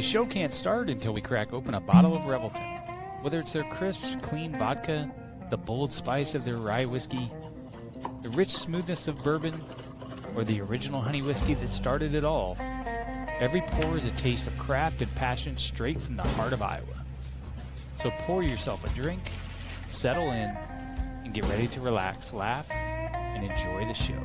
The show can't start until we crack open a bottle of Revelton. Whether it's their crisp, clean vodka, the bold spice of their rye whiskey, the rich smoothness of bourbon, or the original honey whiskey that started it all, every pour is a taste of craft and passion straight from the heart of Iowa. So pour yourself a drink, settle in, and get ready to relax, laugh, and enjoy the show.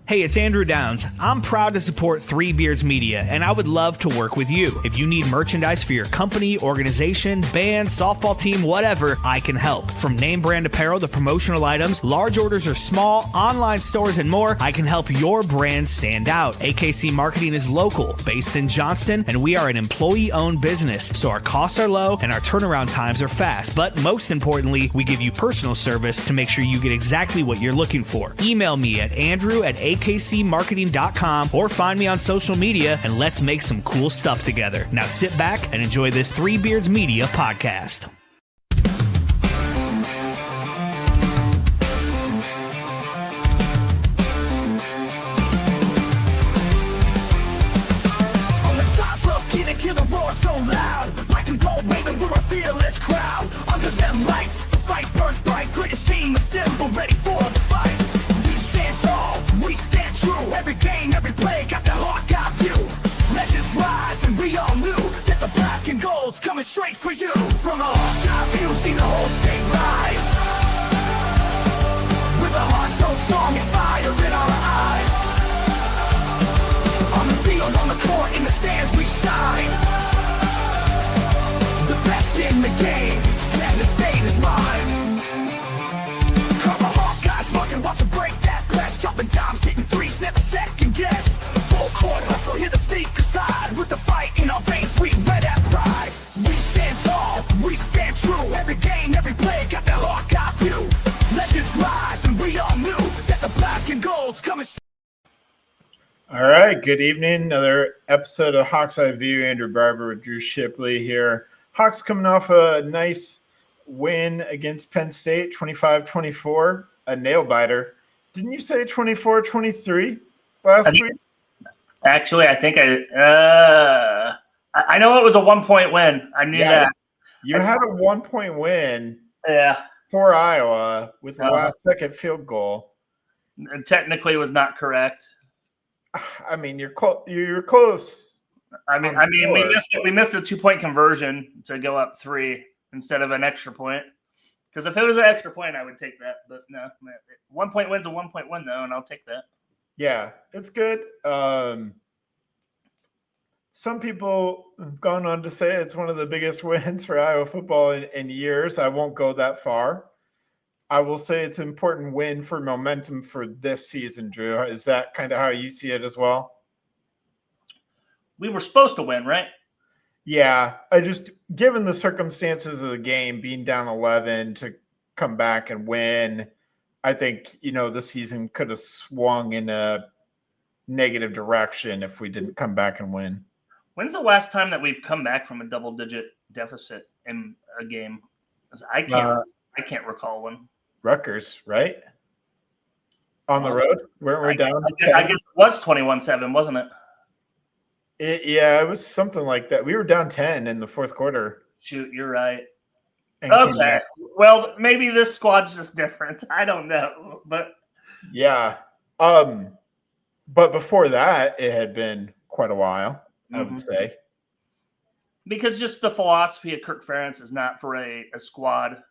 Hey, it's Andrew Downs. I'm proud to support Three Beards Media, and I would love to work with you. If you need merchandise for your company, organization, band, softball team, whatever, I can help. From name brand apparel to promotional items, large orders or small, online stores, and more, I can help your brand stand out. AKC Marketing is local, based in Johnston, and we are an employee-owned business, so our costs are low and our turnaround times are fast. But most importantly, we give you personal service to make sure you get exactly what you're looking for. Email me at andrew@akcmarketing.com or find me on social media, and let's make some cool stuff together. Now sit back and enjoy this Three Beards Media podcast. From the top of Keenan, kill the roar so loud. Black and gold waving, we're a fearless crowd. Under them lights, the fight burns bright. Greatest team assembled, ready for the fight. We stand tall, we stand true. Every game, every play, got the Hawkeye view. Legends rise, and we all knew that the black and gold's coming straight for you. From a hawk's view, seen the whole state rise. With a heart so strong and fire in our eyes. On the field, on the court, in the stands, we shine. The best in the game, and the state is mine. Cover Hawkeyes, marking, watch them break that press. Dropping dimes, hitting threes, never second guess. Full court hustle, hear the sneaker side. With the fight in our veins, we wear that pride. We stand tall, we stand true. Every game, every play, got the Hawkeye view. Legends rise, and we all knew that the black and gold's coming. All right, good evening. Another episode of Hawks Eye View. Andrew Barber with Drew Shipley here. Hawks coming off a nice win against Penn State, 25-24, a nail-biter. Didn't you say 24-23 last week? Actually, I think I know it was a 1-point win. I knew that. You had a 1-point win Yeah. for Iowa with the last-second field goal. Technically, it was not correct. I mean, you're close. I mean, we missed a 2-point conversion to go up 3 instead of an extra point. Because if it was an extra point, I would take that. But no, 1-point win's a 1-point win, though, and I'll take that. Yeah, it's good. Some people have gone on to say it's one of the biggest wins for Iowa football in years. I won't go that far. I will say it's an important win for momentum for this season, Drew. Is that kind of how you see it as well? We were supposed to win, right? Yeah, given the circumstances of the game, being down 11 to come back and win, I think, the season could have swung in a negative direction if we didn't come back and win. When's the last time that we've come back from a double-digit deficit in a game? I can't recall one. Rutgers, right? On the road? Weren't we down? I guess it was 21-7, wasn't it? Yeah, it was something like that. We were down 10 in the fourth quarter. Shoot, you're right. And Okay. Well, maybe this squad's just different. I don't know. But yeah. But before that, it had been quite a while, I would say. Because just the philosophy of Kirk Ferentz is not for a squad,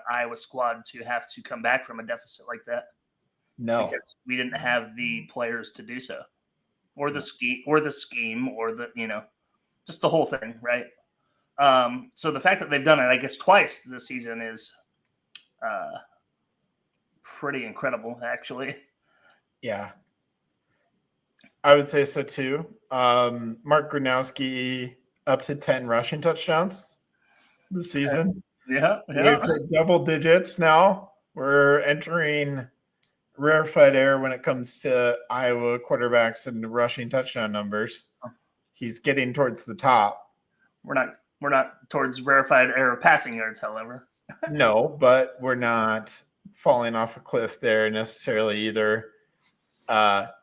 Iowa squad to have to come back from a deficit like that. No. Because we didn't have the players to do so. Or the scheme, or just the whole thing, right? So the fact that they've done it, I guess, twice this season is pretty incredible, actually. Yeah. I would say so, too. Mark Gronowski up to 10 rushing touchdowns this season. Yeah. We've hit double digits now. We're entering rarefied air when it comes to Iowa quarterbacks and rushing touchdown numbers. He's getting towards the top. We're not towards rarefied air of passing yards, however. No, but we're not falling off a cliff there necessarily either.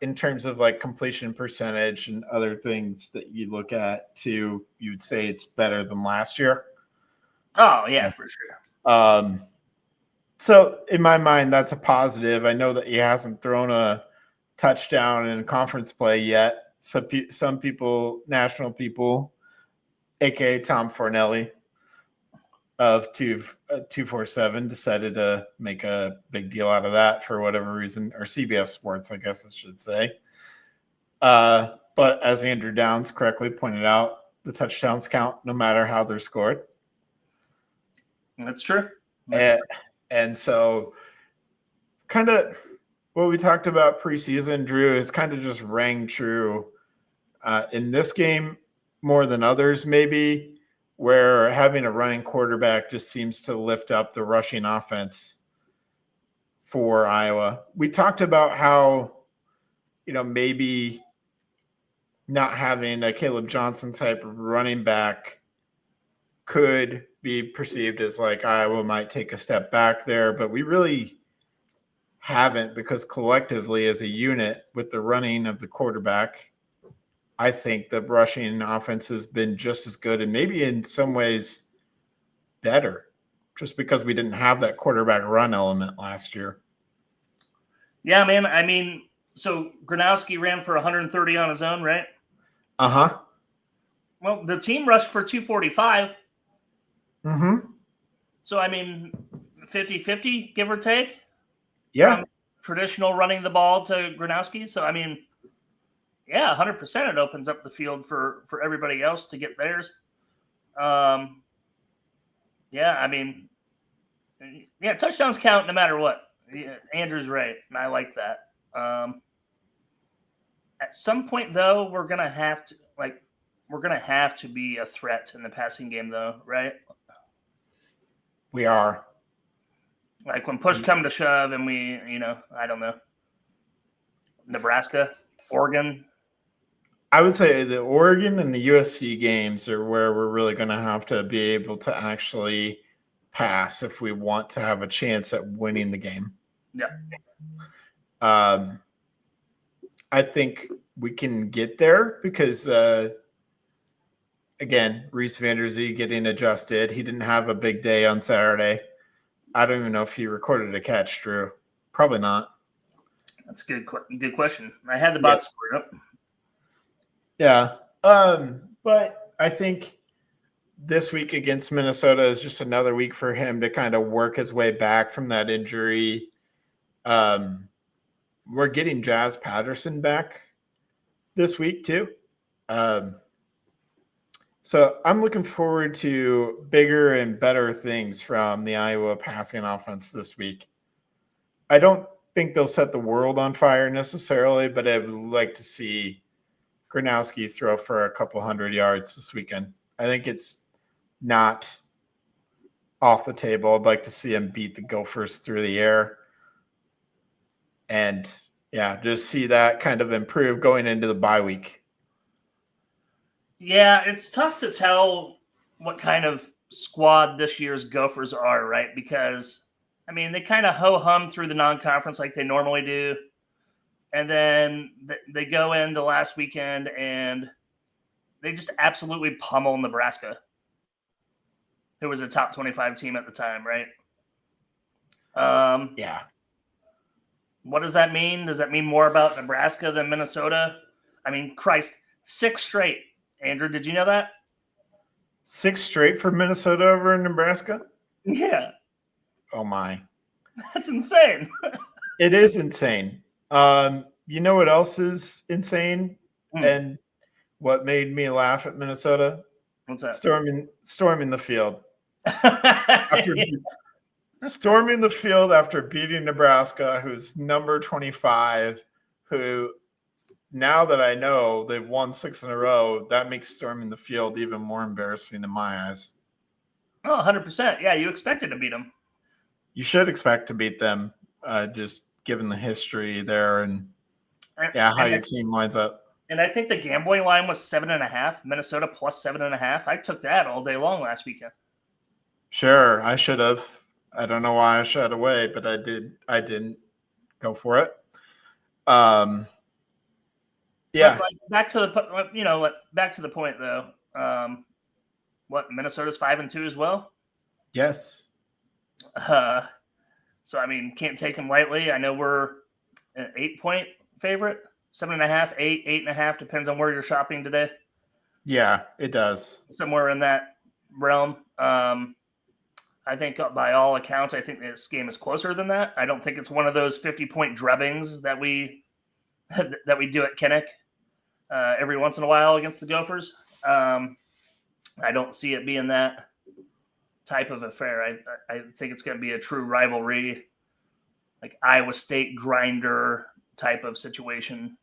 in terms of like completion percentage and other things that you look at too, you'd say it's better than last year. Oh yeah, for sure. So in my mind, that's a positive. I know that he hasn't thrown a touchdown in conference play yet. Some people, national people, aka Tom Fornelli of 247, decided to make a big deal out of that for whatever reason, or CBS Sports, I guess I should say. But as Andrew Downs correctly pointed out, the touchdowns count no matter how they're scored. That's true. And so kind of what we talked about preseason, Drew, is kind of just rang true in this game more than others, maybe, where having a running quarterback just seems to lift up the rushing offense for Iowa. We talked about how, maybe not having a Caleb Johnson type of running back could be perceived as like Iowa might take a step back there, but we really haven't, because collectively as a unit with the running of the quarterback, I think the rushing offense has been just as good and maybe in some ways better, just because we didn't have that quarterback run element last year. Yeah, man. I mean, so Gronowski ran for 130 on his own, right? Uh-huh. Well, the team rushed for 245. Mm-hmm. So, I mean, 50-50, give or take. Yeah. From traditional running the ball to Gronowski. So, I mean, yeah, 100% it opens up the field for everybody else to get theirs. Yeah, I mean, yeah, touchdowns count no matter what. Yeah, Andrew's right, and I like that. At some point, though, we're gonna have to be a threat in the passing game, though, right? We are. Like when push come to shove, and we, I don't know, Nebraska, Oregon. I would say the Oregon and the USC games are where we're really going to have to be able to actually pass if we want to have a chance at winning the game. Yeah. I think we can get there because, again, Reese Vanderzee getting adjusted. He didn't have a big day on Saturday. I don't even know if he recorded a catch, Drew. Probably not. That's a good question. I had the box squared up. Yeah. But I think this week against Minnesota is just another week for him to kind of work his way back from that injury. We're getting Jazz Patterson back this week too. So I'm looking forward to bigger and better things from the Iowa passing offense this week. I don't think they'll set the world on fire necessarily, but I would like to see Gronowski throw for a couple 100 yards this weekend. I think it's not off the table. I'd like to see him beat the Gophers through the air. And, yeah, just see that kind of improve going into the bye week. Yeah, it's tough to tell what kind of squad this year's Gophers are, right? Because, I mean, they kind of ho-hum through the non-conference like they normally do. And then they go into last weekend and they just absolutely pummel Nebraska, who was a top 25 team at the time, right? Yeah. What does that mean? Does that mean more about Nebraska than Minnesota? I mean, Christ, 6 straight. Andrew, did you know that? 6 straight for Minnesota over in Nebraska? Yeah. Oh, my. That's insane. It is insane. You know what else is insane? And what made me laugh at Minnesota? What's that? Storming the field. Storming the field after beating Nebraska, who's number 25, who now that I know they've won 6 in a row, that makes storming the field even more embarrassing in my eyes. Oh, 100%. Yeah, you expected to beat them. You should expect to beat them, just given the history there and how your team lines up. And I think the gambling line was 7.5. Minnesota plus 7.5. I took that all day long last weekend. Sure, I should have. I don't know why I shied away, but I did. I didn't go for it. Yeah. But, like, back to the point though. Minnesota's 5-2 as well. Yes. So I mean, can't take them lightly. I know we're an 8-point favorite, 7.5, 8, 8.5, depends on where you're shopping today. Yeah, it does. Somewhere in that realm. I think by all accounts, I think this game is closer than that. I don't think it's one of those 50-point drubbings that we do at Kinnick every once in a while against the Gophers. I don't see it being that type of affair. I think it's going to be a true rivalry, like Iowa State grinder type of situation.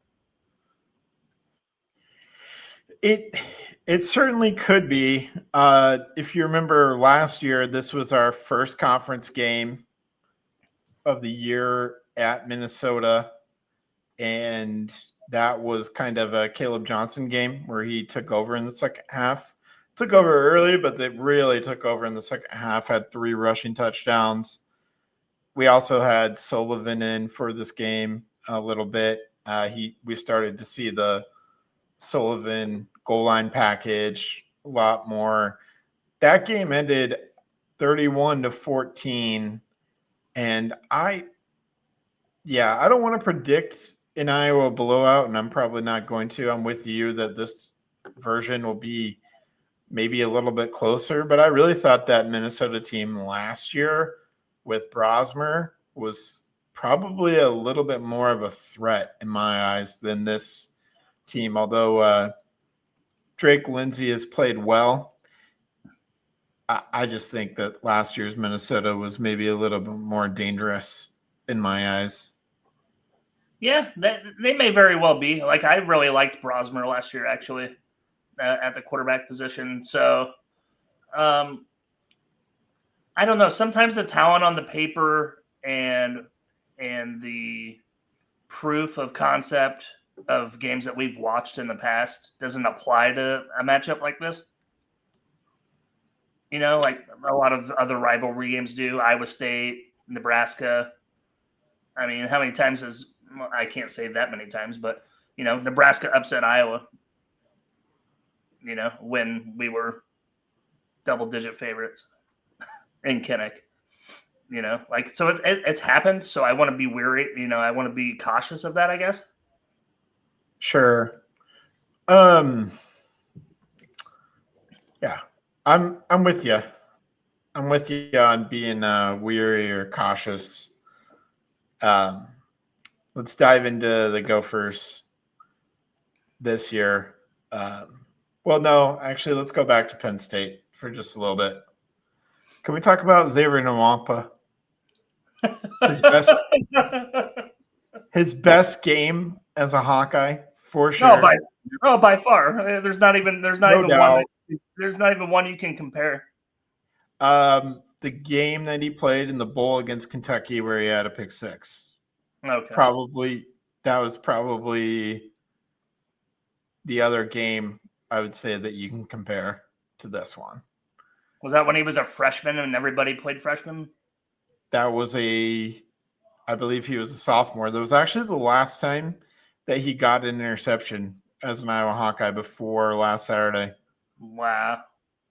It certainly could be. If you remember last year, this was our first conference game of the year at Minnesota, and that was kind of a Caleb Johnson game where he took over in the second half. Took over early, but they really took over in the second half, had 3 rushing touchdowns. We also had Sullivan in for this game a little bit. We started to see the Sullivan goal line package a lot more. That game ended 31-14. And I don't want to predict an Iowa blowout, and I'm probably not going to. I'm with you that this version will be maybe a little bit closer, but I really thought that Minnesota team last year with Brosmer was probably a little bit more of a threat in my eyes than this team, although Drake Lindsay has played well. I just think that last year's Minnesota was maybe a little bit more dangerous in my eyes. Yeah, they may very well be. Like, I really liked Brosmer last year, actually, at the quarterback position. So, I don't know. Sometimes the talent on the paper and the proof of concept of games that we've watched in the past doesn't apply to a matchup like this. You know, like a lot of other rivalry games do. Iowa State, Nebraska. I mean, how many times I can't say that many times, but, Nebraska upset Iowa, when we were double-digit favorites in Kinnick. So it's happened. So I want to be wary. I want to be cautious of that, I guess. Sure. Yeah, I'm with you. I'm with you on being weary or cautious. Let's dive into the Gophers this year. Well, no, actually, let's go back to Penn State for just a little bit. Can we talk about Xavier Nwampa? His best game as a Hawkeye, for sure. By far. There's not even one you can compare. The game that he played in the bowl against Kentucky where he had a pick 6. Okay. That was probably the other game I would say that you can compare to this one. Was that when he was a freshman and everybody played freshman? That was I believe he was a sophomore. That was actually the last time that he got an interception as an Iowa Hawkeye before last Saturday. Wow.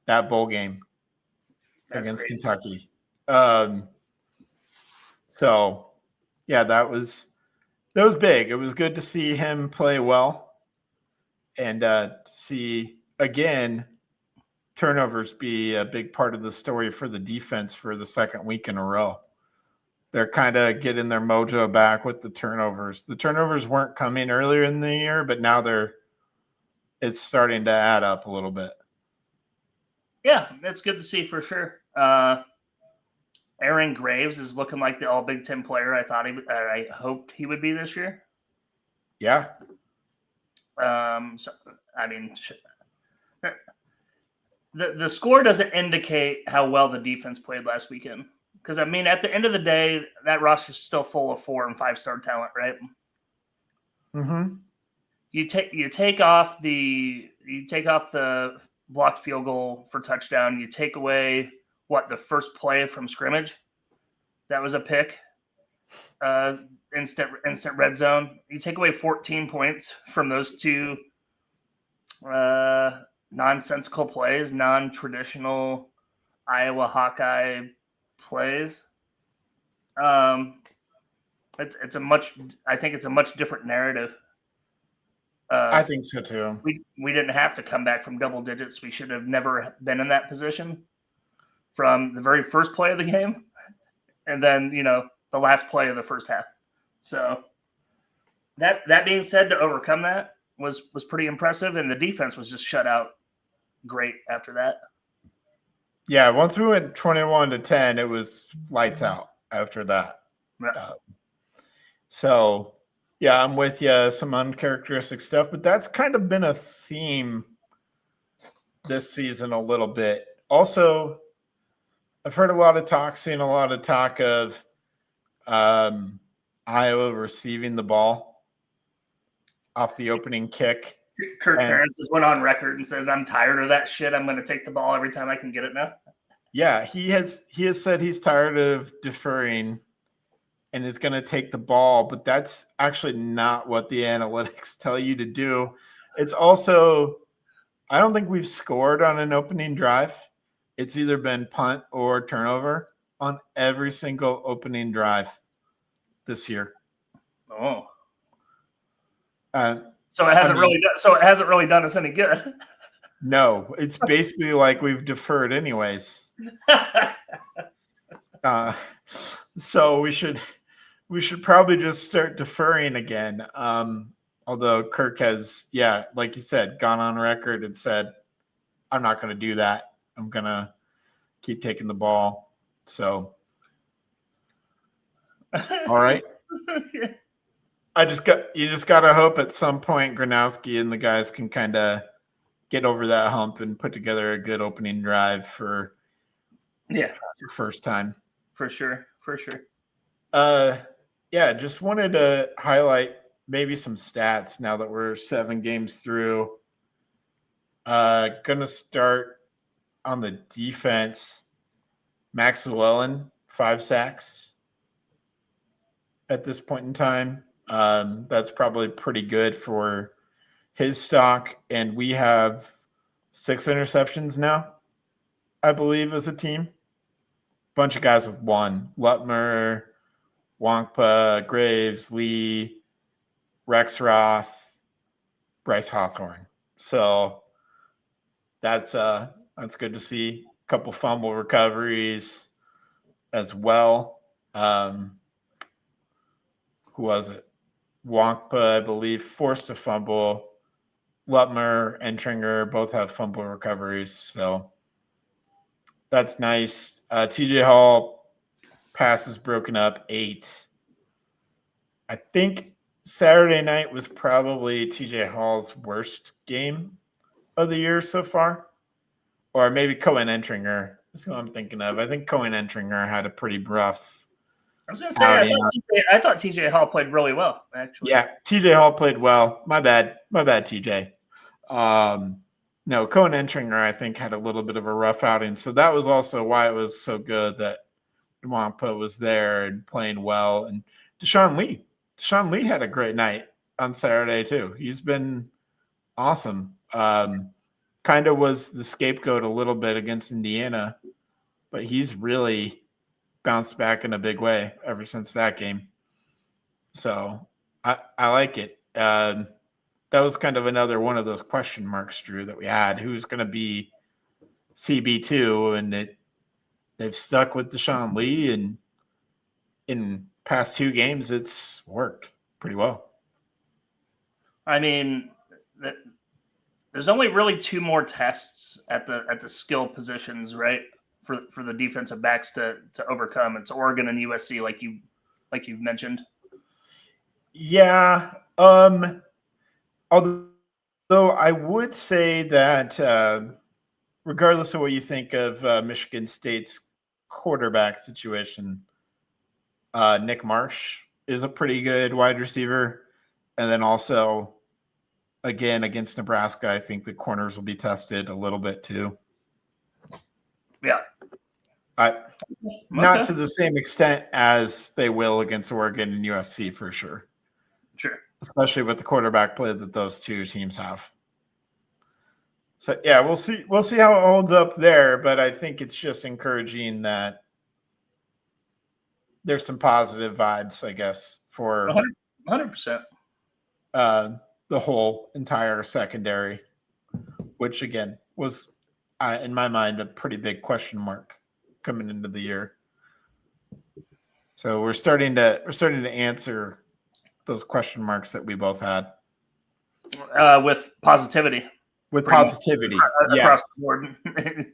That bowl game. That's against crazy. Kentucky. So yeah, that was big. It was good to see him play well and see again turnovers be a big part of the story for the defense for the second week in a row. They're kind of getting their mojo back with the turnovers. The turnovers weren't coming earlier in the year, but now it's starting to add up a little bit. Yeah, that's good to see for sure. Aaron Graves is looking like the All Big Ten player I hoped he would be this year. Yeah. So I mean, the score doesn't indicate how well the defense played last weekend. Because I mean, at the end of the day, that roster is still full of 4- and 5-star talent, right? Mm-hmm. You take off the blocked field goal for touchdown. You take away the first play from scrimmage. That was a pick. And instant red zone. You take away 14 points from those two nonsensical plays, non-traditional Iowa Hawkeye plays. I think it's a much different narrative. I think so too. We didn't have to come back from double digits. We should have never been in that position from the very first play of the game, and then the last play of the first half. So that being said, to overcome that was pretty impressive, and the defense was just shut out great after that. Yeah, once we went 21-10, it was lights out after that. Yeah. So, yeah, I'm with you. Some uncharacteristic stuff, but that's kind of been a theme this season a little bit. Also, I've heard seen a lot of talk of Iowa receiving the ball off the opening kick. Kirk Ferentz has went on record and said, "I'm tired of that shit. I'm going to take the ball every time I can get it now." Yeah, he has said he's tired of deferring and is going to take the ball, but that's actually not what the analytics tell you to do. It's also, I don't think we've scored on an opening drive. It's either been punt or turnover on every single opening drive this year. Oh. So it hasn't really done us any good. No, it's basically like we've deferred anyways. So we should probably just start deferring again. Although Kirk has, like you said, gone on record and said, "I'm not going to do that. I'm going to keep taking the ball." So, all right. You just got to hope at some point Gronowski and the guys can kind of get over that hump and put together a good opening drive for your first time. For sure. Just wanted to highlight maybe some stats now that we're 7 games through. Gonna start on the defense. Max Llewellyn, 5 sacks at this point in time. That's probably pretty good for his stock. And we have 6 interceptions now, I believe, as a team. Bunch of guys with 1. Lutmer, Wonkpa, Graves, Lee, Rex Roth, Bryce Hawthorne. So that's good to see. A couple fumble recoveries as well. Who was it? Wonkpa, I believe, forced a fumble. Lutmer and Tringer both have fumble recoveries. So that's nice. TJ Hall passes broken up 8. I think Saturday night was probably TJ Hall's worst game of the year so far. Or maybe Cohen Entringer is who I'm thinking of. I think Cohen Entringer had a pretty rough. I was going to say, I thought TJ Hall played really well, actually. Yeah, TJ Hall played well. My bad, TJ. No, Cohen Entringer, I think, had a little bit of a rough outing. So that was also why it was so good that Wampa was there and playing well. And Deshaun Lee had a great night on Saturday too. He's been awesome. Kind of was the scapegoat a little bit against Indiana, but he's really bounced back in a big way ever since that game. So I like it. That was kind of another one of those question marks, Drew, that we had. Who's going to be CB2? And they've stuck with Deshaun Lee, and in past 2 games, it's worked pretty well. I mean, there's only really 2 more tests at the skill positions, right, for the defensive backs to overcome. It's Oregon and USC, like you've mentioned. Yeah. Although I would say that regardless of what you think of Michigan State's quarterback situation, Nick Marsh is a pretty good wide receiver. And then also, again, against Nebraska, I think the corners will be tested a little bit too. Yeah. Not Okay. to the same extent as they will against Oregon and USC for sure, Sure. especially with the quarterback play that those two teams have. So yeah, we'll see. We'll see how it holds up there, but I think it's just encouraging that there's some positive vibes, I guess, for 100%. the whole entire secondary, which again was, in my mind, a pretty big question mark coming into the year. So we're starting to answer those question marks that we both had With positivity. with Pretty much. positivity. Across Yes, the board.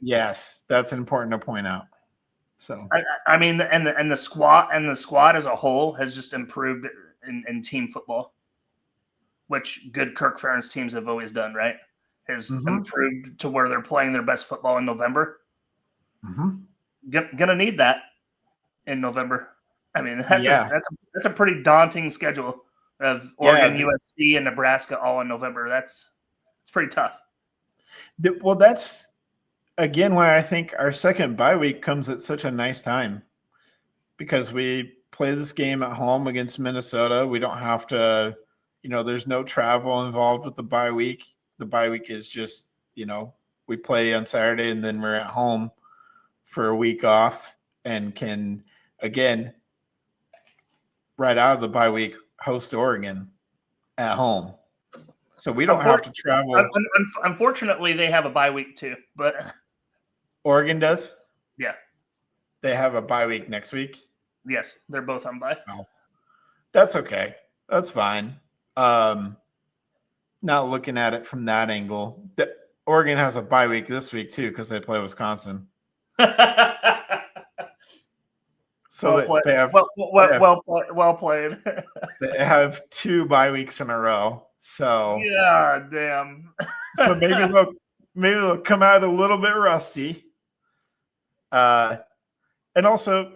yes, that's important to point out. So I mean, and the squad as a whole has just improved in team football, which good Kirk Ferentz teams have always done, right? Has improved to where they're playing their best football in November. Gonna need that in November. I mean, that's a pretty daunting schedule of Oregon, USC, and Nebraska all in November. It's pretty tough. Well, that's again why I think our second bye week comes at such a nice time, because we play this game at home against Minnesota. We don't have to, there's no travel involved with the bye week. The bye week is just, we play on Saturday and then we're at home for a week off and can, again, right out of the bye week, host Oregon at home. So we don't have to travel. Unfortunately, they have a bye week too, but Oregon does? Yeah. They have a bye week next week? Yes, they're both on bye. Oh, that's okay. That's fine. Not looking at it from that angle. Oregon has a bye week this week too because they play Wisconsin. So they have well played. They have 2 bye weeks in a row. So yeah, damn. So maybe they'll come out a little bit rusty. And also,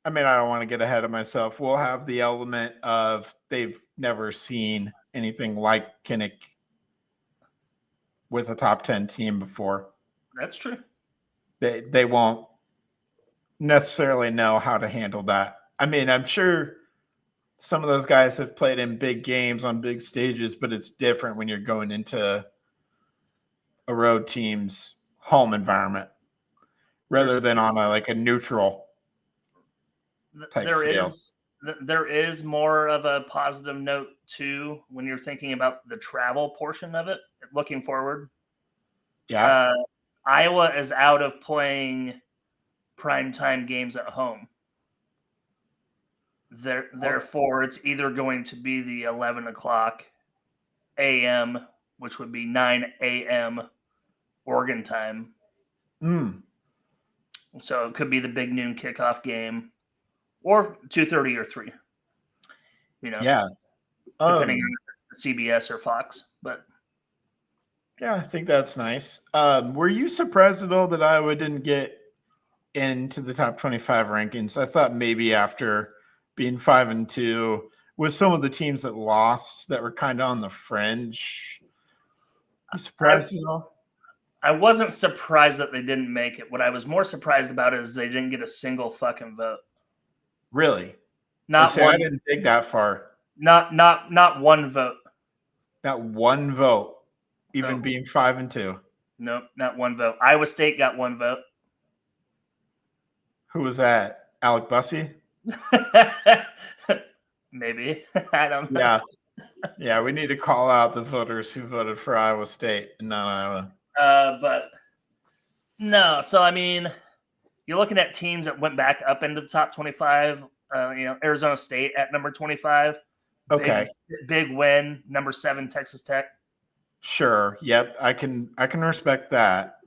I mean, I don't want to get ahead of myself. We'll have the element of they've never seen anything like Kinnick with a top 10 team before. That's true. They won't necessarily know how to handle that. I mean, I'm sure some of those guys have played in big games on big stages, but it's different when you're going into a road team's home environment rather than on a neutral type field. There is more of a positive note too when you're thinking about the travel portion of it. Looking forward, Iowa is out of playing primetime games at home. Therefore, it's either going to be the 11 o'clock a.m., which would be 9 a.m. Oregon time. So it could be the big noon kickoff game, or 2:30 or 3. Depending on if it's the CBS or Fox. But yeah, I think that's nice. Were you surprised at all that Iowa didn't get into the top 25 rankings? I thought maybe after being 5-2 with some of the teams that lost that were kind of on the fringe. You surprised at all? I wasn't surprised that they didn't make it. What I was more surprised about is they didn't get a single fucking vote. Really? Not one. I didn't dig that far. Not one vote. Not one vote, even being 5-2. Nope, not one vote. Iowa State got one vote. Who was that? Alec Bussey? Maybe. I don't know. Yeah. Yeah, we need to call out the voters who voted for Iowa State and not Iowa. But no, so I mean, you're looking at teams that went back up into the top 25. Arizona State at number 25. Okay. Big win. Number 7, Texas Tech. Sure. Yep. I can respect that.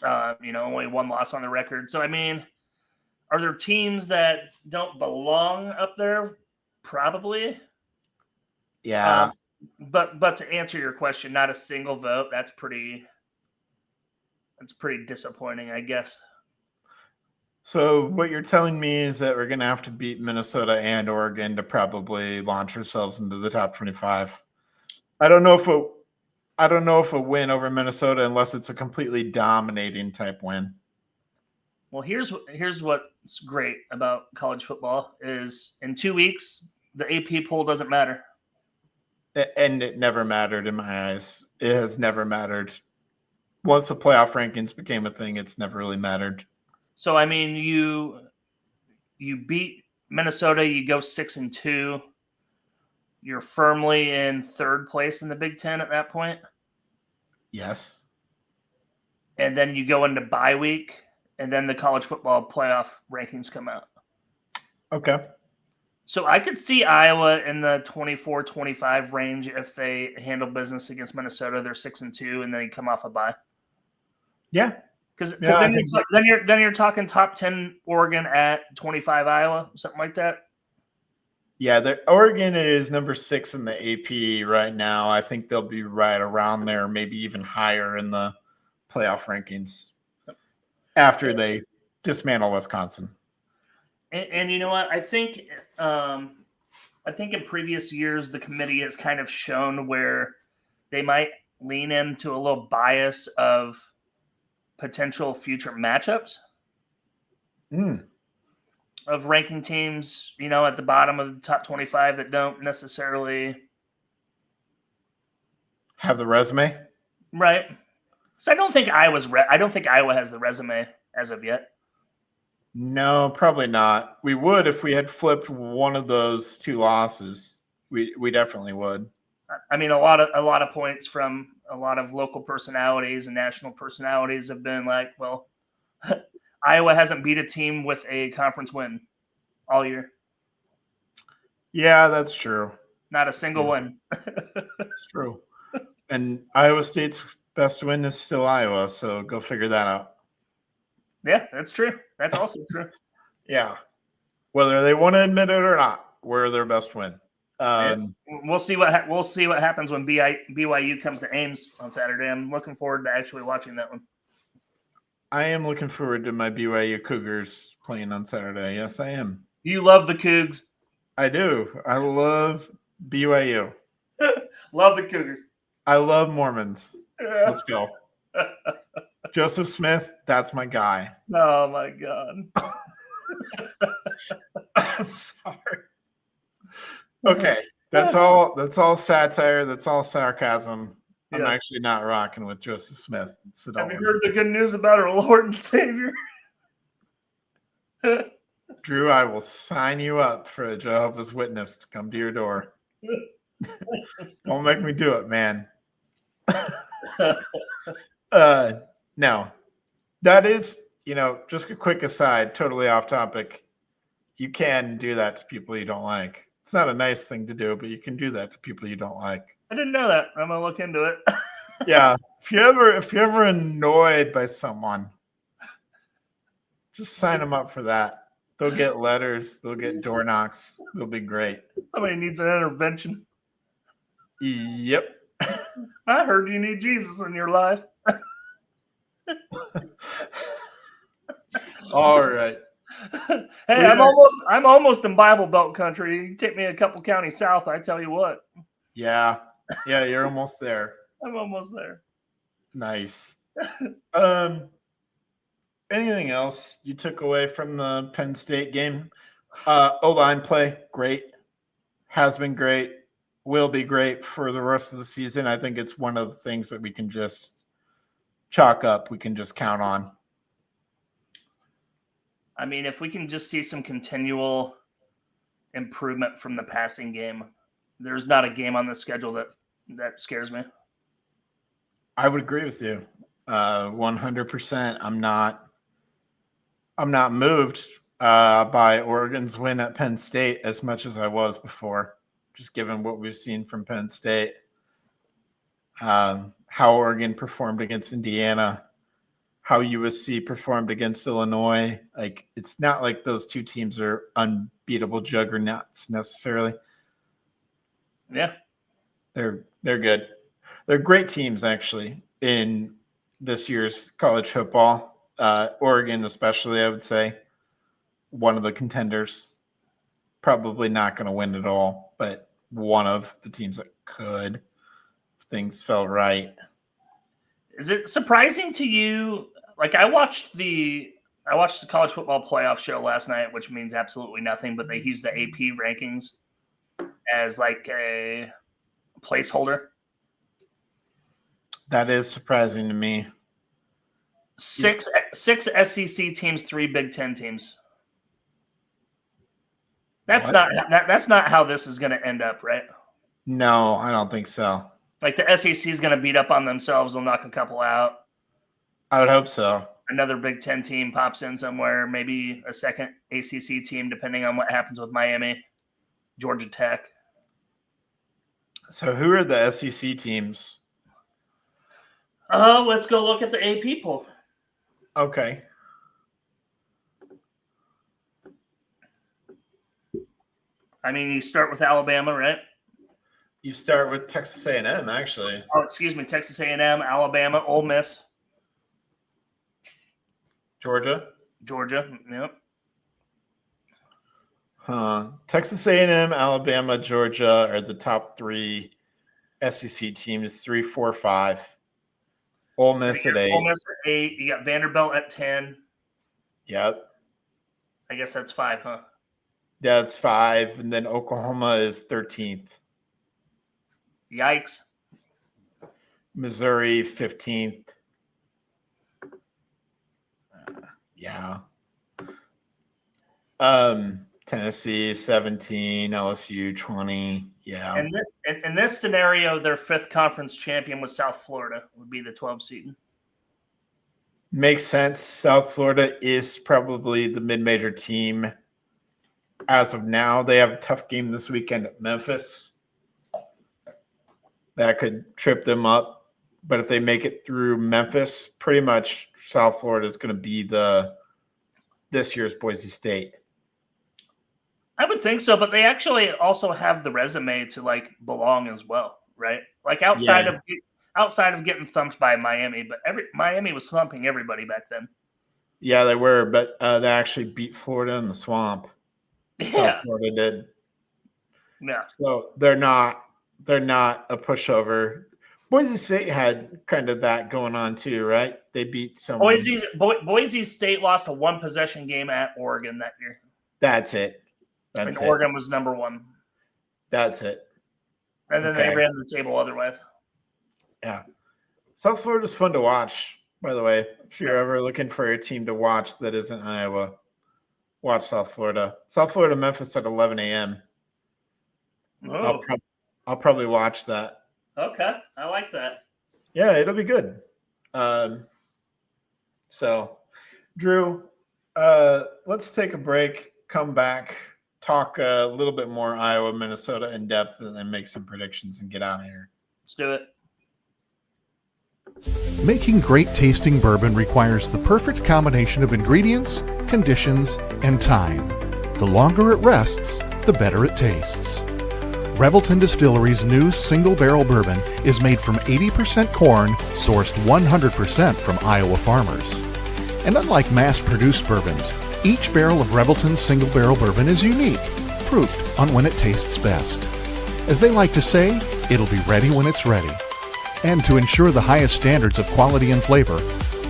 Only one loss on the record. So I mean, are there teams that don't belong up there? Probably. Yeah. But to answer your question, not a single vote. That's pretty disappointing, I guess. So what you're telling me is that we're going to have to beat Minnesota and Oregon to probably launch ourselves into the top 25. I don't know if a win over Minnesota, unless it's a completely dominating type win. Well, here's what's great about college football is in 2 weeks the AP poll doesn't matter. And it never mattered in my eyes. It has never mattered. Once the playoff rankings became a thing, it's never really mattered. So I mean, you beat Minnesota, you go 6-2. You're firmly in third place in the Big Ten at that point. Yes. And then you go into bye week, and then the college football playoff rankings come out. Okay. So I could see Iowa in the 24-25 range if they handle business against Minnesota. They're 6-2, and then they come off a bye. Yeah. Because Yeah, then you're talking top 10 Oregon at 25 Iowa, something like that. Yeah, Oregon is number 6 in the AP right now. I think they'll be right around there, maybe even higher in the playoff rankings after they dismantle Wisconsin. And you know what? I think in previous years the committee has kind of shown where they might lean into a little bias of potential future matchups. Of ranking teams, at the bottom of the top 25 that don't necessarily have the resume, right? So I don't think Iowa has the resume as of yet. No, probably not. We would if we had flipped one of those 2 losses. We definitely would. I mean, a lot of points from a lot of local personalities and national personalities have been like, well, Iowa hasn't beat a team with a conference win all year. Yeah, that's true. Not a single one. That's true. And Iowa State's best win is still Iowa, so go figure that out. Yeah, that's true. That's also true. Yeah. Whether they want to admit it or not, we're their best win. We'll see what happens when BYU comes to Ames on Saturday. I'm looking forward to actually watching that one. I am looking forward to my BYU Cougars playing on Saturday. Yes, I am. You love the Cougs. I do. I love BYU. Love the Cougars. I love Mormons. Let's go. Joseph Smith, that's my guy. Oh my God. I'm sorry. Okay. That's all satire. That's all sarcasm. I'm actually not rocking with Joseph Smith. So have you heard the good news about our Lord and Savior? Drew, I will sign you up for a Jehovah's Witness to come to your door. Don't make me do it, man. No. That is, just a quick aside, totally off topic. You can do that to people you don't like. It's not a nice thing to do, but you can do that to people you don't like. I didn't know that. I'm gonna look into it. Yeah. If you're ever annoyed by someone, just sign them up for that. They'll get letters. They'll get door knocks. They'll be great. Somebody needs an intervention. Yep. I heard you need Jesus in your life. All right. Hey, I'm almost in Bible Belt country. You take me a couple counties south, I tell you what. Yeah, you're almost there. I'm almost there. Nice. Anything else you took away from the Penn State game? O-line play, great. Has been great. Will be great for the rest of the season. I think it's one of the things that we can just chalk up. We can just count on. I mean, if we can just see some continual improvement from the passing game, there's not a game on the schedule that scares me. I would agree with you 100%. I'm not moved by Oregon's win at Penn State as much as I was before, just given what we've seen from Penn State, how Oregon performed against Indiana, how USC performed against Illinois. Like, it's not like those two teams are unbeatable juggernauts necessarily. Yeah. They're good. They're great teams, actually, in this year's college football. Oregon especially, I would say, one of the contenders. Probably not going to win it all, but one of the teams that could if things fell right. Is it surprising to you? Like, I watched the I watched the college football playoff show last night, which means absolutely nothing, but they used the AP rankings as like a placeholder. That is surprising to me. Six SEC teams, 3 Big Ten teams. That's not how this is going to end up, right? No, I don't think so. Like the SEC is going to beat up on themselves. They'll knock a couple out. I would hope so. Another Big Ten team pops in somewhere, maybe a second ACC team, depending on what happens with Miami, Georgia Tech. So who are the SEC teams? Let's go look at the AP poll. Okay. I mean, you start with Alabama, right? You start with Texas A&M, actually. Oh, excuse me, Texas A&M, Alabama, Ole Miss. Georgia. Yep. Texas A&M, Alabama, Georgia are the top 3 SEC teams. 3, 4, 5. Ole Miss at 8. Ole Miss at 8. You got Vanderbilt at 10. Yep. I guess that's 5, huh? That's 5, and then Oklahoma is 13th. Yikes. Missouri 15th. Yeah. Tennessee 17, LSU 20. Yeah. In this scenario, their 5th conference champion was South Florida, would be the 12 seed. Makes sense. South Florida is probably the mid-major team as of now. They have a tough game this weekend at Memphis. That could trip them up. But if they make it through Memphis, pretty much South Florida is going to be this year's Boise State. I would think so, but they actually also have the resume to like belong as well, right? Like outside of getting thumped by Miami, but Miami was thumping everybody back then. Yeah, they were, but they actually beat Florida in the swamp. Yeah. South Florida did. Yeah. So they're not a pushover. Boise State had kind of that going on too, right? They beat someone. Boise State lost a 1-possession game at Oregon that year. That's it. That's it. Oregon was number 1. That's it. And then they ran the table otherwise. Yeah. South Florida's fun to watch, by the way. If you're ever looking for a team to watch that isn't Iowa, watch South Florida. South Florida, Memphis at 11 a.m. Oh. I'll probably watch that. Okay. I like that. Yeah, it'll be good. So, Drew, let's take a break, come back, talk a little bit more Iowa, Minnesota in depth, and then make some predictions and get out of here. Let's do it. Making great tasting bourbon requires the perfect combination of ingredients, conditions, and time. The longer it rests, the better it tastes. Revelton Distillery's new single barrel bourbon is made from 80% corn, sourced 100% from Iowa farmers. And unlike mass-produced bourbons, each barrel of Revelton's single barrel bourbon is unique, proofed on when it tastes best. As they like to say, it'll be ready when it's ready. And to ensure the highest standards of quality and flavor,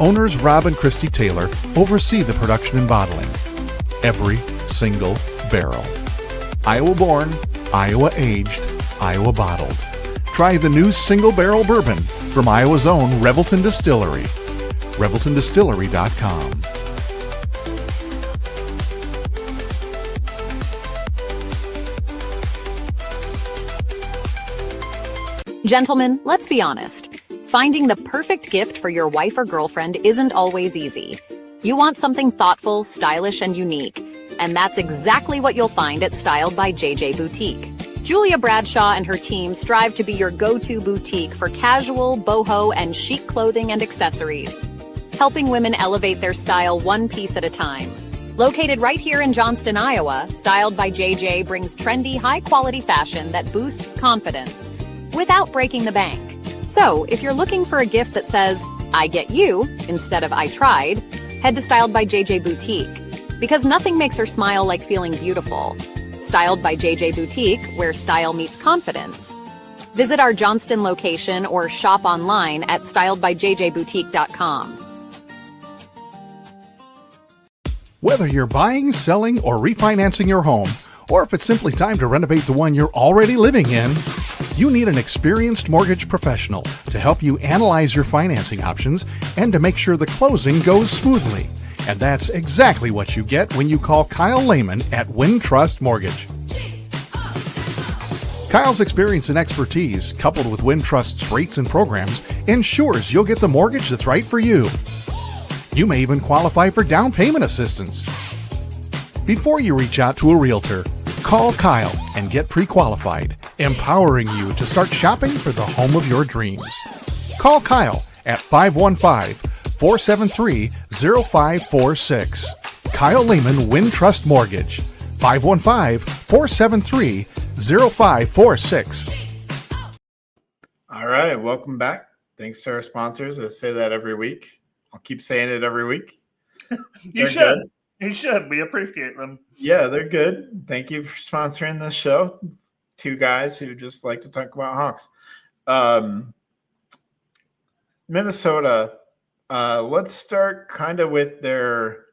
owners Rob and Christy Taylor oversee the production and bottling. Every single barrel. Iowa born, Iowa aged, Iowa bottled. Try the new single barrel bourbon from Iowa's own Revelton Distillery. ReveltonDistillery.com. Gentlemen, let's be honest. Finding the perfect gift for your wife or girlfriend isn't always easy. You want something thoughtful, stylish, and unique. And that's exactly what you'll find at Styled by JJ Boutique. Julia Bradshaw and her team strive to be your go-to boutique for casual, boho, and chic clothing and accessories, helping women elevate their style one piece at a time. Located right here in Johnston, Iowa, Styled by JJ brings trendy, high-quality fashion that boosts confidence without breaking the bank. So, if you're looking for a gift that says, I get you, instead of I tried, head to Styled by JJ Boutique. Because nothing makes her smile like feeling beautiful. Styled by JJ Boutique, where style meets confidence. Visit our Johnston location or shop online at styledbyjjboutique.com. Whether you're buying, selling, or refinancing your home, or if it's simply time to renovate the one you're already living in, you need an experienced mortgage professional to help you analyze your financing options and to make sure the closing goes smoothly. And that's exactly what you get when you call Kyle Lehman at Wintrust Mortgage. Kyle's experience and expertise, coupled with Wintrust's rates and programs, ensures you'll get the mortgage that's right for you. You may even qualify for down payment assistance. Before you reach out to a realtor, call Kyle and get pre-qualified, empowering you to start shopping for the home of your dreams. Call Kyle at 515-473-0546. Kyle Lehman Wintrust Mortgage, 515-473-0546. All right, welcome back. Thanks to our sponsors. I say that every week. I'll keep saying it every week. You should. Good. You should. We appreciate them. Yeah, they're good. Thank you for sponsoring this show. Two guys who just like to talk about Hawks. Minnesota, let's start kind of with their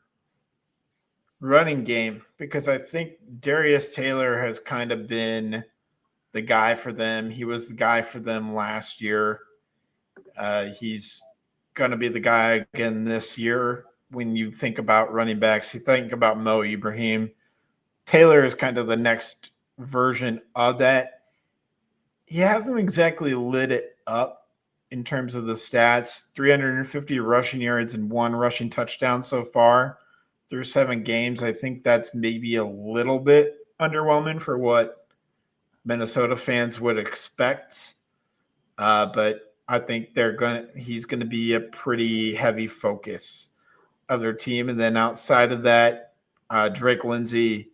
running game, because I think Darius Taylor has kind of been the guy for them. He was the guy for them last year. He's going to be the guy again this year. When you think about running backs, you think about Mo Ibrahim. Taylor is kind of the next version of that. He hasn't exactly lit it up in terms of the stats. 350 rushing yards and 1 rushing touchdown so far through 7 games. I think that's maybe a little bit underwhelming for what Minnesota fans would expect. But I think he's going to be a pretty heavy focus of their team. And then outside of that, Drake Lindsay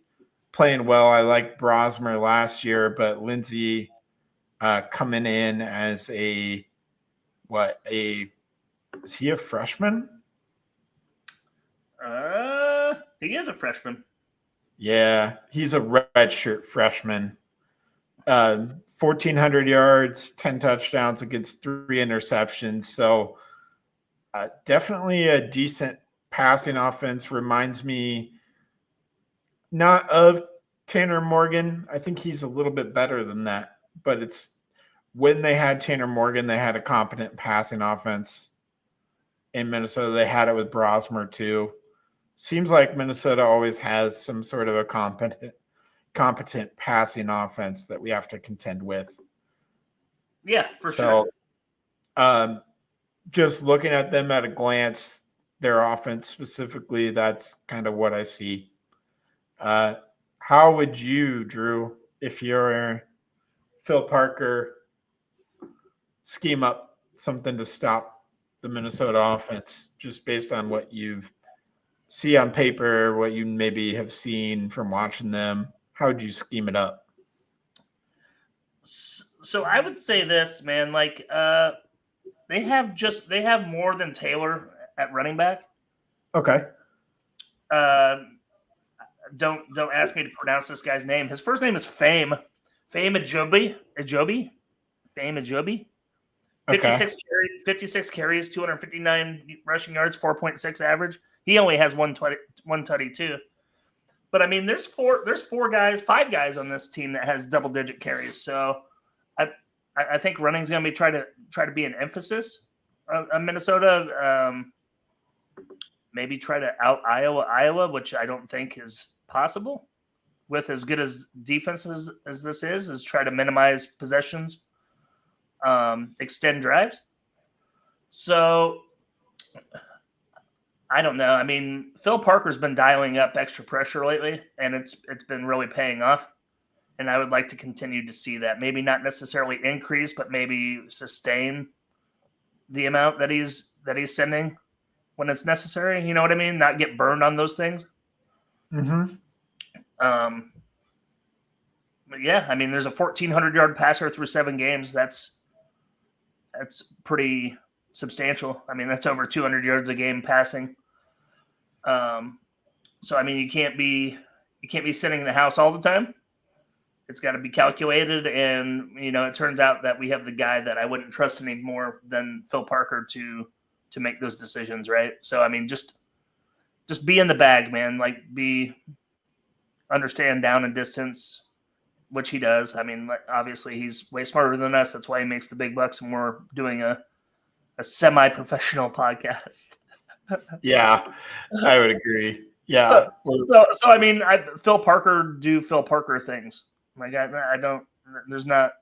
playing well. I liked Brosmer last year, but Lindsay coming in as is he a freshman? He is a freshman. Yeah, he's a redshirt freshman. 1,400 yards, 10 touchdowns against 3 interceptions. So definitely a decent passing offense. Reminds me not of Tanner Morgan. I think he's a little bit better than that. But it's when they had Tanner Morgan, they had a competent passing offense. In Minnesota, they had it with Brosmer too. Seems like Minnesota always has some sort of a competent passing offense that we have to contend with. Yeah, for sure. Just looking at them at a glance, their offense specifically, that's kind of what I see. How would you, Drew, if you're Phil Parker, scheme up something to stop the Minnesota offense, just based on what you see on paper, what you maybe have seen from watching them? How would you scheme it up? So I would say this, man, like they have more than Taylor at running back. Okay. Don't ask me to pronounce this guy's name. His first name is Fame Ajobi. 56 carries, 259 rushing yards, 4.6 average. He only has one tutty too. But I mean, there's 5 guys on this team that has double digit carries. So I think running is going to be try to be an emphasis on Minnesota. Maybe try to out Iowa, which I don't think is possible with as good as defenses as this is try to minimize possessions, extend drives. So I don't know. I mean, Phil Parker's been dialing up extra pressure lately, and it's been really paying off. And I would like to continue to see that. Maybe not necessarily increase, but maybe sustain the amount that he's sending when it's necessary. You know what I mean? Not get burned on those things. Mm-hmm. But yeah, I mean, there's a 1,400-yard passer through 7 games. That's pretty substantial. I mean, that's over 200 yards a game passing. So I mean, you can't be sitting in the house all the time. It's got to be calculated, and it turns out that we have the guy that I wouldn't trust any more than Phil Parker to make those decisions, right? So I mean, just just be in the bag, man. Like understand down and distance, which he does. I mean, obviously he's way smarter than us. That's why he makes the big bucks, and we're doing a semi-professional podcast. Yeah, I would agree. Yeah. So I mean, Phil Parker do Phil Parker things. Like I don't. There's not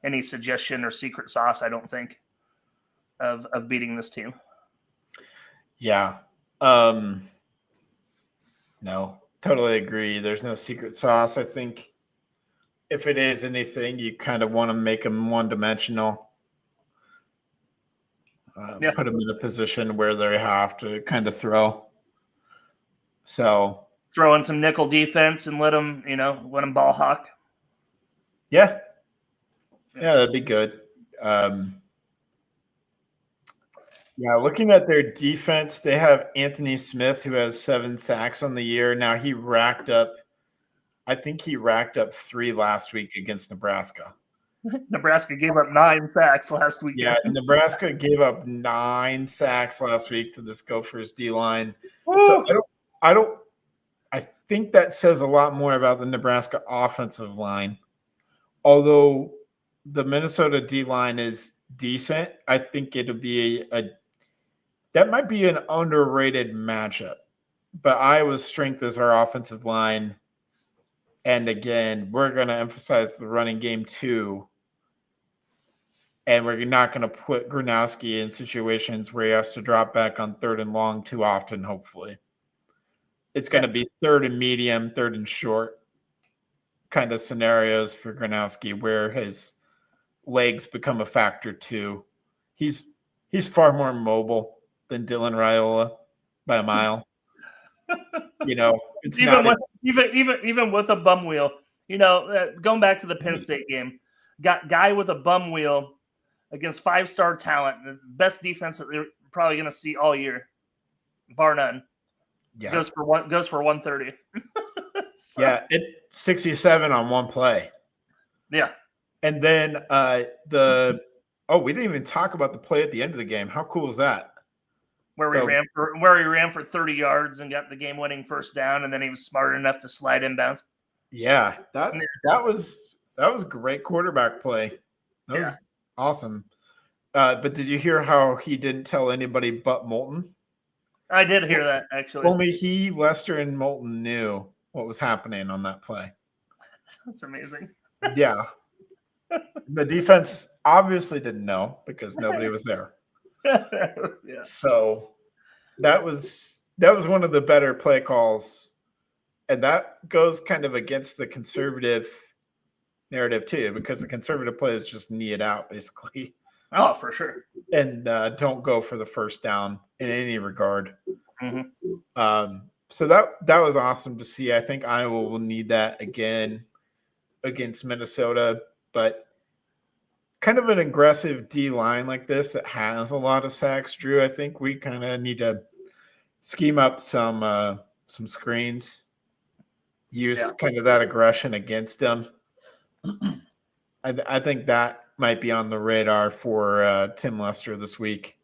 any suggestion or secret sauce, I don't think, of beating this team. Yeah. No, totally agree. There's no secret sauce. I think if it is anything, you kind of want to make them one-dimensional. Put them in a position where they have to kind of throw. So throw in some nickel defense and let them ball hawk. Yeah, that'd be good. Looking at their defense, they have Anthony Smith, who has 7 sacks on the year. Now he racked up 3 last week against Nebraska. Nebraska gave up 9 sacks last week. Yeah, Nebraska gave up 9 sacks last week to this Gophers D-line. So I think that says a lot more about the Nebraska offensive line. Although the Minnesota D-line is decent, I think it'll be that might be an underrated matchup. But Iowa's strength is our offensive line. And again, we're going to emphasize the running game too. And we're not going to put Gronowski in situations where he has to drop back on 3rd and long too often, hopefully. It's going to be 3rd and medium, 3rd and short kind of scenarios for Gronowski where his legs become a factor too. He's far more mobile than Dylan Raiola by a mile. It's even with a bum wheel. Going back to the Penn State game, got guy with a bum wheel against 5-star talent, the best defense that they're probably going to see all year, bar none. Yeah, goes for 130. So. Yeah, 67 on one play. Yeah, and then we didn't even talk about the play at the end of the game. How cool is that? Where he ran for 30 yards and got the game-winning first down, and then he was smart enough to slide inbounds. Yeah, that was great quarterback play. That was awesome. But did you hear how he didn't tell anybody but Moulton? I did hear that, actually. Only he, Lester, and Moulton knew what was happening on that play. That's amazing. Yeah. The defense obviously didn't know because nobody was there. Yeah. So that was one of the better play calls. And that goes kind of against the conservative narrative too, because the conservative play is just knee it out basically. Oh, for sure. And don't go for the first down in any regard. Mm-hmm. So that was awesome to see. I think Iowa will need that again against Minnesota, but kind of an aggressive D line like this that has a lot of sacks, Drew. I think we kind of need to scheme up some screens, use kind of that aggression against them. I think that might be on the radar for Tim Lester this week.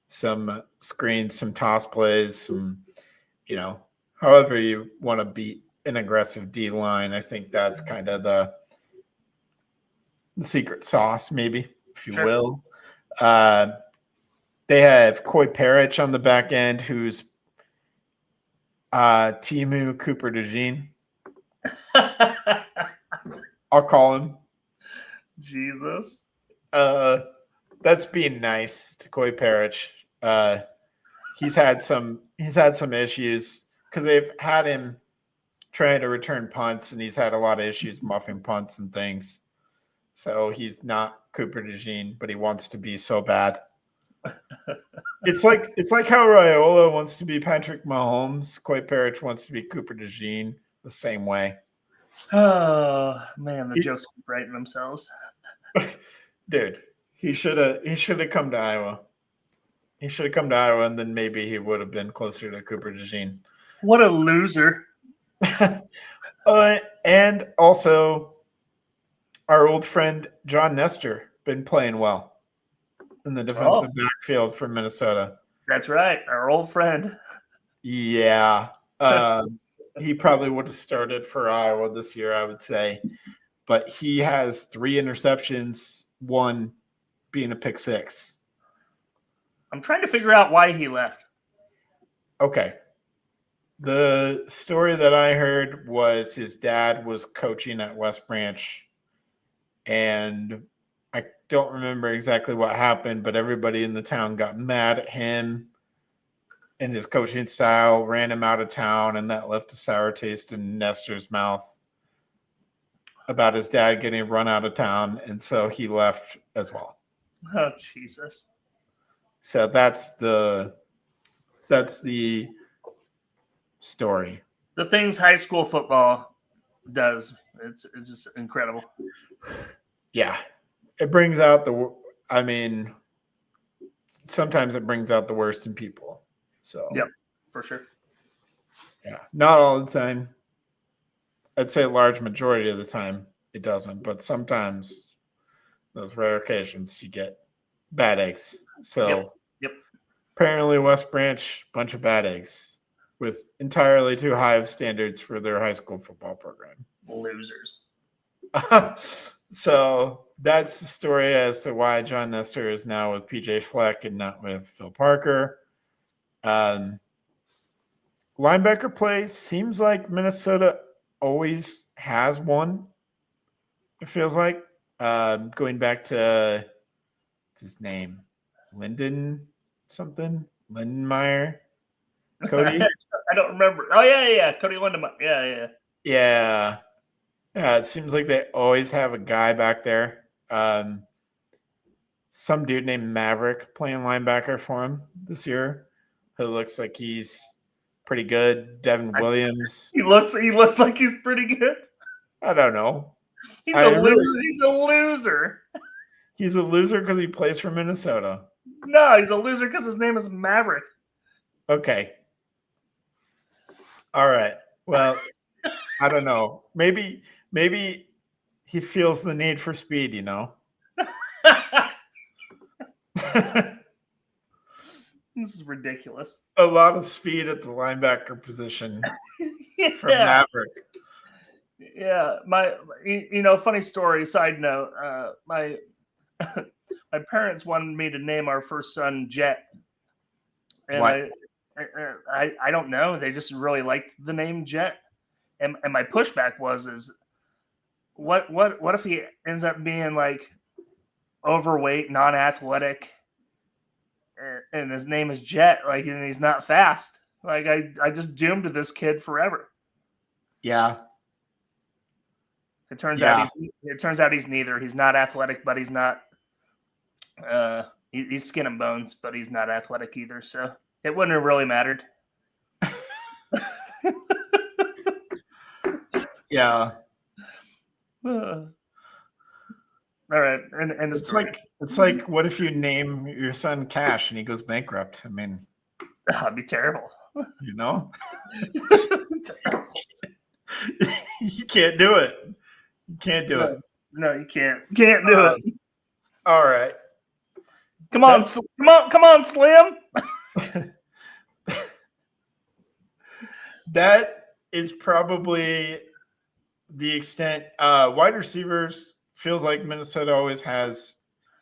Some screens, some toss plays, some, however you want to beat an aggressive D line. I think that's kind of the secret sauce, maybe, if you will. They have Coy Parrish on the back end, who's Timu Cooper DeJean. I'll call him. Jesus. That's being nice to Coy Parrish. He's had some issues because they've had him trying to return punts, and he's had a lot of issues muffing punts and things. So he's not Cooper DeJean, but he wants to be so bad. It's like how Raiola wants to be Patrick Mahomes. Coy Parrish wants to be Cooper DeJean the same way. Oh man, the jokes keep writing themselves. Dude, he should have come to Iowa. He should have come to Iowa, and then maybe he would have been closer to Cooper DeJean. What a loser! And also, our old friend John Nestor been playing well in the defensive backfield for Minnesota. That's right, our old friend. Yeah. He probably would have started for Iowa this year, I would say. But he has 3 interceptions, 1 being a pick 6. I'm trying to figure out why he left. Okay. The story that I heard was his dad was coaching at West Branch, and I don't remember exactly what happened, but everybody in the town got mad at him and his coaching style, ran him out of town, and that left a sour taste in Nestor's mouth about his dad getting run out of town, and so he left as well. Oh, Jesus. So that's the story. The things high school football does, it's just incredible. Yeah. It brings out sometimes it brings out the worst in people. So Yep, for sure. yeah, not all the time. I'd say a large majority of the time it doesn't, but sometimes those rare occasions you get bad eggs. So Yep. apparently West Branch, bunch of bad eggs with entirely too high of standards for their high school football program. Losers. So that's the story as to why John Nestor is now with PJ Fleck and not with Phil Parker. Linebacker play seems like Minnesota always has one. It feels like going back to what's his name, Lyndon something, Lindenmeyer, Cody. I don't remember. Oh yeah, Cody Lindemeyer. Yeah. Yeah. It seems like they always have a guy back there. Some dude named Maverick playing linebacker for him this year, who looks like he's pretty good. Devin Williams. He looks like he's pretty good. I don't know. He's a loser. He's a loser because he plays for Minnesota. No, he's a loser because his name is Maverick. Okay. All right. Well, I don't know. Maybe he feels the need for speed, you know? This is ridiculous. A lot of speed at the linebacker position for Maverick. Yeah, funny story. Side note: my parents wanted me to name our first son Jet, and What? I don't know. They just really liked the name Jet, and my pushback is what if he ends up being like overweight, non-athletic, and his name is Jet, like, and he's not fast. Like I just doomed this kid forever. Yeah. It turns out he's neither. He's not athletic, but he's not. He's skin and bones, but he's not athletic either. So it wouldn't have really mattered. Yeah. All right, and It's like what if you name your son Cash and he goes bankrupt? I mean, that'd be terrible. You know, you can't do it. You can't do it. No, you can't. Can't do it. All right. Come on, Slim. That is probably the extent. Wide receivers feels like Minnesota always has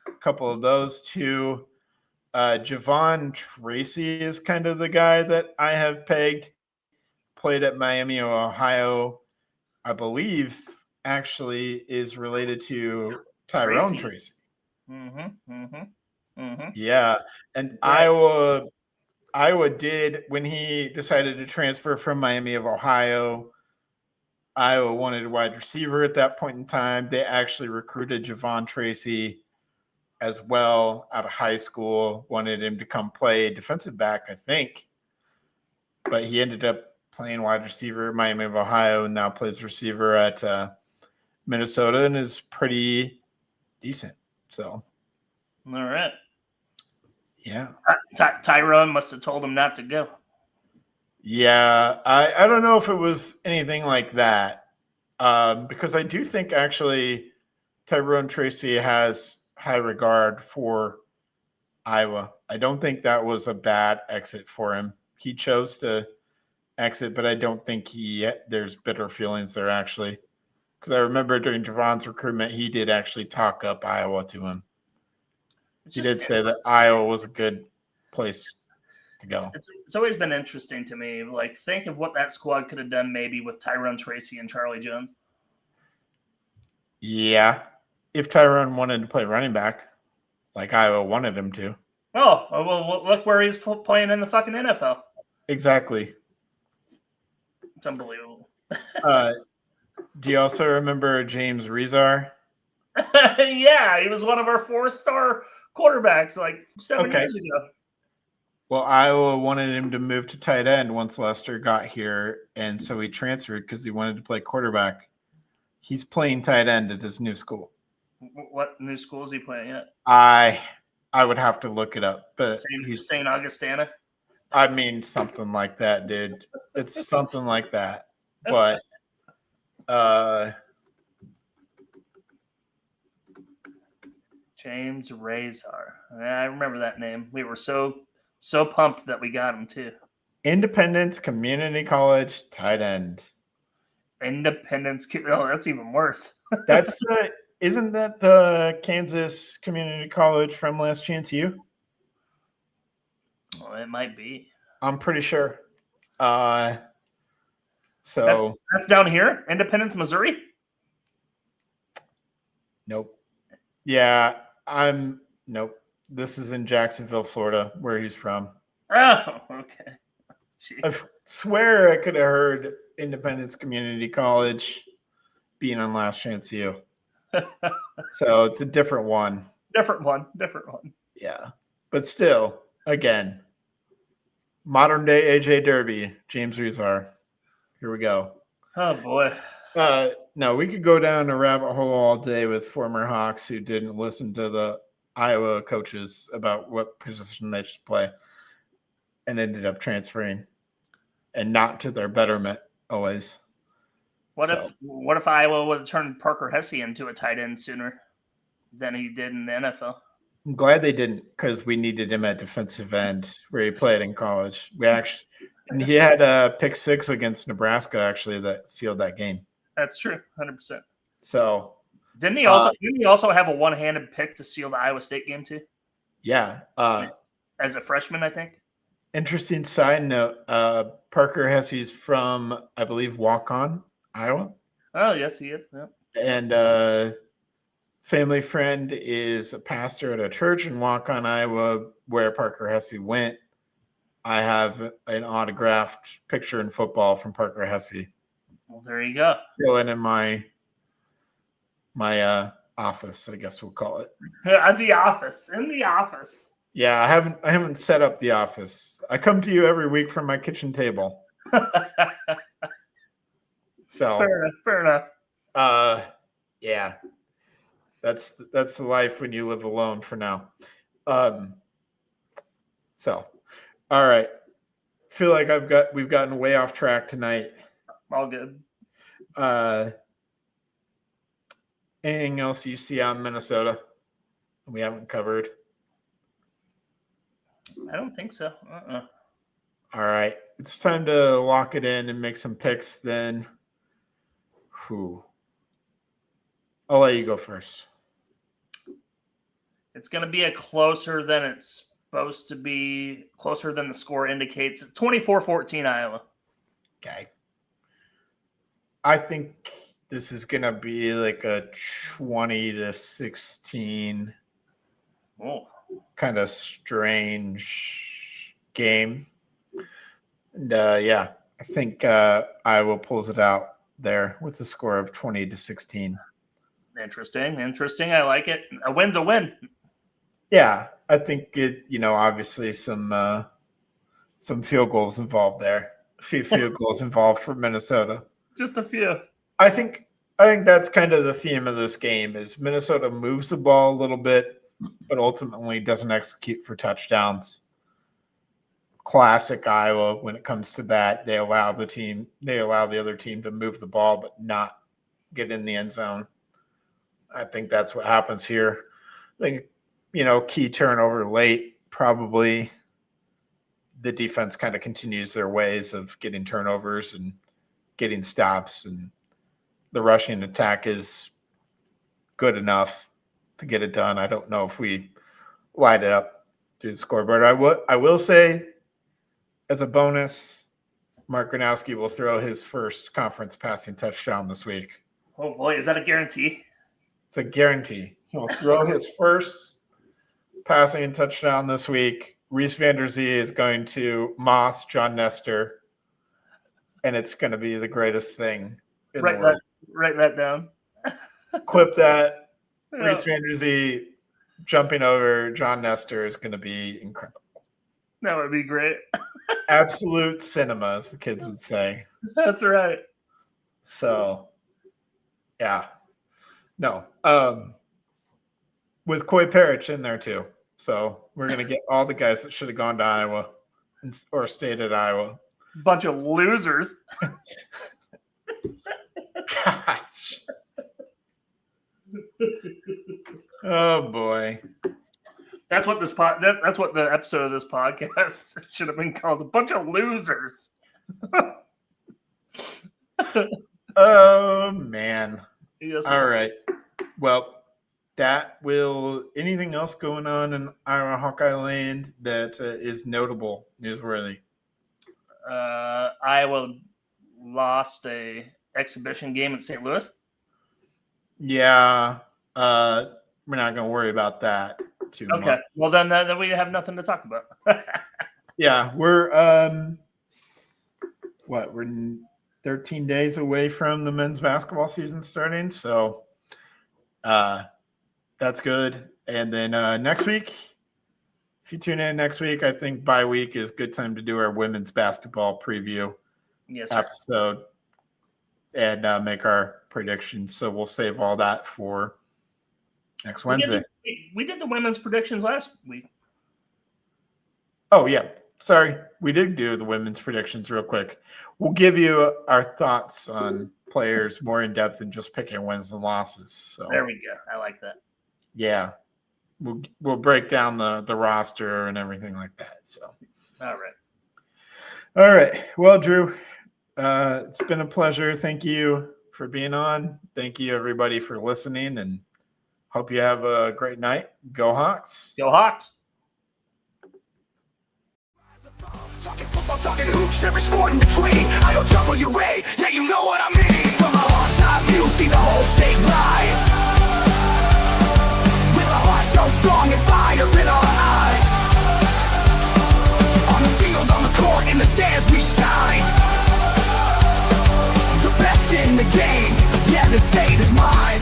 a couple of those too. Javon Tracy is kind of the guy that I have pegged. Played at Miami, Ohio. I believe actually is related to Tyrone Tracy. Yeah, and right. Iowa did, when he decided to transfer from Miami of Ohio, Iowa wanted a wide receiver at that point in time. They actually recruited Javon Tracy as well out of high school, wanted him to come play defensive back, I think. But he ended up playing wide receiver at Miami of Ohio and now plays receiver at Minnesota and is pretty decent. So, all right. Yeah. Tyrone must have told him not to go. Yeah. I don't know if it was anything like that because I do think actually Tyrone Tracy has high regard for Iowa. I don't think that was a bad exit for him. he chose to exit, but I don't think there's bitter feelings there actually. Because I remember during Javon's recruitment, he did actually talk up Iowa to him. He did say that Iowa was a good place to go. It's always been interesting to me. Like, think of what that squad could have done maybe with Tyrone Tracy and Charlie Jones. Yeah. If Tyrone wanted to play running back, like Iowa wanted him to. Oh, well, look where he's playing in the fucking NFL. Exactly. It's unbelievable. Do you also remember James Rezar? Yeah, he was one of our 4-star quarterbacks like 7 years ago. Well, Iowa wanted him to move to tight end once Lester got here, and so he transferred because he wanted to play quarterback. He's playing tight end at his new school. What new school is he playing at? I would have to look it up, but he's St. Augustana. I mean, something like that, dude. It's something like that. But James Rezar. I remember that name. We were so pumped that we got him too. Independence Community College tight end. Independence. Oh, that's even worse. That's isn't that the Kansas Community College from Last Chance U? Well, it might be. I'm pretty sure. So that's down here, Independence, Missouri. Nope. Yeah, nope. This is in Jacksonville, Florida, where he's from. Oh, okay. Jeez. I swear I could have heard Independence Community College being on Last Chance U. So it's a different one. Different one. Yeah. But still, again, modern day AJ Derby, James Rezar. Here we go. Oh, boy. No, we could go down a rabbit hole all day with former Hawks who didn't listen to the Iowa coaches about what position they should play and ended up transferring and not to their betterment always. What if Iowa would have turned Parker Hesse into a tight end sooner than he did in the NFL? I'm glad they didn't because we needed him at defensive end where he played in college. And he had a pick 6 against Nebraska actually that sealed that game. That's true, 100%. So didn't he also have a one-handed pick to seal the Iowa State game too? Yeah. As a freshman, I think. Interesting side note, Parker Hesse's from, I believe, Waukon, Iowa. Oh, yes, he is. Yeah. And family friend is a pastor at a church in Waukon, Iowa, where Parker Hesse went. I have an autographed picture in football from Parker Hesse. Well, there you go. Going in my office, I guess we'll call it. In the office. Yeah, I haven't set up the office. I come to you every week from my kitchen table. So fair enough. Yeah. That's the life when you live alone for now. So all right. Feel like we've gotten way off track tonight. All good. Anything else you see out in Minnesota we haven't covered? I don't think so. All right. It's time to lock it in and make some picks then. I'll let you go first. It's going to be a closer than it's supposed to be, closer than the score indicates. 24-14 Iowa. Okay. I think this is going to be like a 20-16 kind of strange game. And I think Iowa pulls it out there with a score of 20-16. Interesting. I like it. A win's a win. Yeah, I think it. Obviously some field goals involved there. A few field goals involved for Minnesota. Just a few. I think that's kind of the theme of this game is Minnesota moves the ball a little bit, but ultimately doesn't execute for touchdowns. Classic Iowa when it comes to that. They allow the other team to move the ball, but not get in the end zone. I think that's what happens here. I think, key turnover late, probably the defense kind of continues their ways of getting turnovers and getting stops, and the rushing attack is good enough to get it done. I don't know if we light it up to the scoreboard. I will say, as a bonus, Mark Gronowski will throw his first conference passing touchdown this week. Oh boy, is that a guarantee? It's a guarantee. He'll throw his first passing touchdown this week. Reese Van Der Zee is going to moss John Nestor, and it's going to be the greatest thing in the world. Write that down. Clip that. Yeah. Reese Van Der Zee jumping over John Nestor is going to be incredible. That would be great. Absolute cinema, as the kids would say. That's right. So, yeah. No. With Coy Parrish in there, too. So we're going to get all the guys that should have gone to Iowa or stayed at Iowa. Bunch of losers. Gosh. Oh, boy. That's what that's what the episode of this podcast should have been called. A bunch of losers. Oh, man. Yes. All right. Well, that will. Anything else going on in Iowa Hawkeye Land that is notable, newsworthy? Iowa lost a exhibition game in St. Louis. Yeah. We're not going to worry about that too much. Okay. Well, then we have nothing to talk about. Yeah, we're we're 13 days away from the men's basketball season starting, so that's good. And then next week, if you tune in next week, I think bye week is a good time to do our women's basketball preview episode and make our predictions. So we'll save all that for next Wednesday. We did the women's predictions last week. Oh, yeah. Sorry. We did do the women's predictions real quick. We'll give you our thoughts on players more in depth than just picking wins and losses. So there we go. I like that. Yeah. We'll break down the roster and everything like that. So all right. All right. Well, Drew, it's been a pleasure. Thank you for being on. Thank you, everybody, for listening, and hope you have a great night. Go Hawks. Go Hawks. Talking football, talking hoops, every sport in between. IOWA, yeah, you know what I mean. From a hawk's eye view, see the whole state rise. With a heart so strong and fire in our eyes. On the field, on the court, in the stands, we shine. The best in the game, yeah, the state is mine.